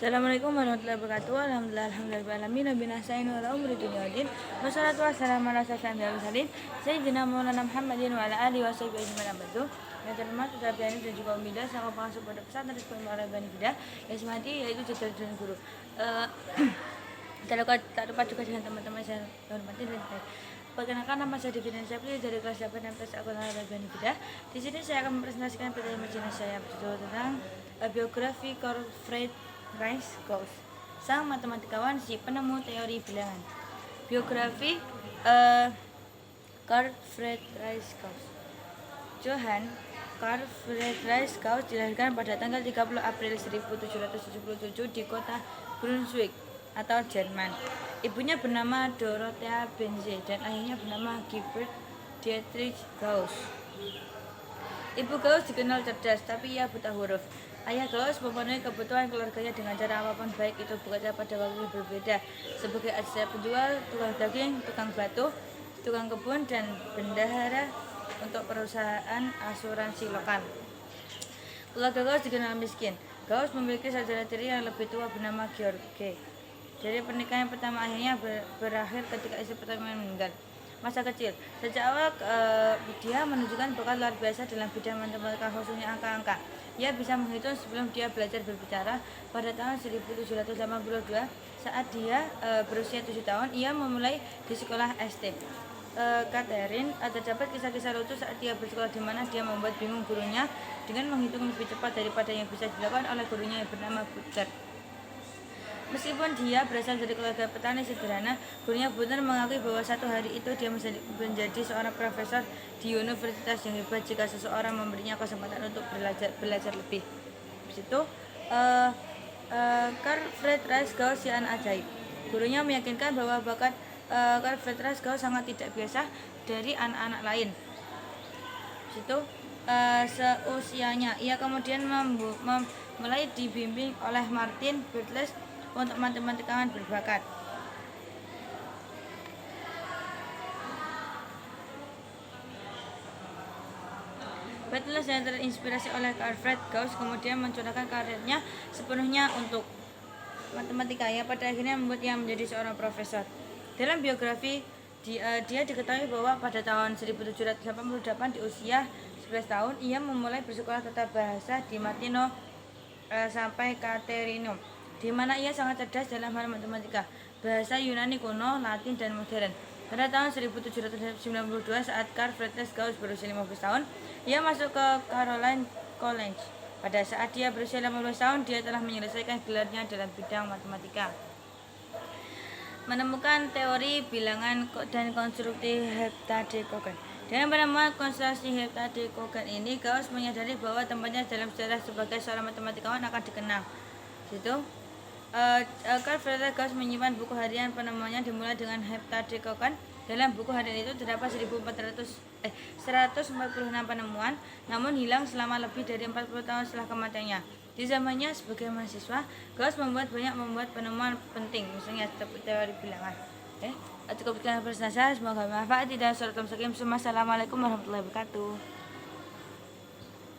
Assalamualaikum warahmatullahi wabarakatuh. Alhamdulillahirabbil nabi nasta'in wa ala umri dunya waddin. Wassalatu wassalamu ala asyrofil anbiya'i wal mursalin sayyidina Maulana Muhammadin wa ala alihi wa sahbihi ajmain abadu. Yang terhormat Ustaz Biani dan juga Umida sama pengasuh pondok pesantren Sekolah Muara Bani Fida yang semati yaitu jajaran guru. Tak lupa juga dengan teman-teman saya hormati dan saya. Perkenalkan, nama saya Devina Syafri dari kelas 8 MTS Sekolah Muara Bani Fida. Di sini saya akan mempresentasikan materi marginal saya tentang biografi Corfred Rice Gauss, sang matematikawan si penemu teori bilangan. Biografi Carl Friedrich Rice Gauss. Johann Carl Friedrich Rice Gauss dilahirkan pada tanggal 30 April 1777 di kota Brunswick atau Jerman. Ibunya bernama Dorothea Benze dan ayahnya bernama Gilbert Dietrich Gauss. Ibu Gauss dikenal cerdas, tapi ia buta huruf. Ayah Gauss memenuhi kebutuhan keluarganya dengan cara apapun, baik itu bekerja pada waktu yang berbeda sebagai asisten penjual, tukang daging, tukang batu, tukang kebun, dan bendahara untuk perusahaan asuransi lokal. Keluarga Gauss dikenal miskin. Gauss memiliki saudara tiri yang lebih tua bernama George. Dari pernikahan pertama ayahnya berakhir ketika istri pertama meninggal. Masa kecil, sejak awal dia menunjukkan bakat luar biasa dalam bidang matematika, khususnya angka-angka. Ia bisa menghitung sebelum dia belajar berbicara. Pada tahun 1782, saat dia berusia 7 tahun, ia memulai di sekolah ST. Catherine terdapat kisah-kisah lucu saat dia bersekolah di mana dia membuat bingung gurunya dengan menghitung lebih cepat daripada yang bisa dilakukan oleh gurunya yang bernama Butler. Meskipun dia berasal dari keluarga petani sederhana, gurunya Butler mengakui bahwa satu hari itu dia menjadi seorang profesor di universitas yang hebat jika seseorang memberinya kesempatan untuk belajar lebih. Di situ, Carl Friedrich Rice Gauss yang ajaib. Gurunya meyakinkan bahwa bakat Carl Friedrich Rice Gauss sangat tidak biasa dari anak-anak lain. Di situ, seusianya, ia kemudian mulai dibimbing oleh Martin Bartlett untuk matematikawan berbakat. Bartlett yang terinspirasi oleh Carl Friedrich Gauss kemudian mencurahkan karirnya sepenuhnya untuk matematika, yang pada akhirnya membuat ia menjadi seorang profesor. Dalam biografi, dia diketahui bahwa pada tahun 1788 di usia 11 tahun ia memulai bersekolah tata bahasa di Martino sampai Caterinum, di mana ia sangat cerdas dalam hal matematika, bahasa Yunani kuno, Latin, dan modern. Pada tahun 1792 saat Carl Friedrich Gauss berusia 15 tahun, ia masuk ke Caroline College. Pada saat dia berusia 15 tahun, dia telah menyelesaikan gelarnya dalam bidang matematika. Menemukan teori bilangan dan konstruksi heptadecagon. Dengan penemuan konstruksi heptadecagon ini, Gauss menyadari bahwa tempatnya dalam sejarah sebagai seorang matematikawan akan dikenal. Situ, Carl Friedrich Gauss menyimpan buku harian penemuannya dimulai dengan heptadecagon. Dalam buku harian itu terdapat 146 penemuan, namun hilang selama lebih dari 40 tahun setelah kematiannya. Di zamannya sebagai mahasiswa, Gauss membuat penemuan penting, misalnya teori bilangan. Cukup dengan presentasi, semoga bermanfaat. Assalamualaikum warahmatullahi wabarakatuh.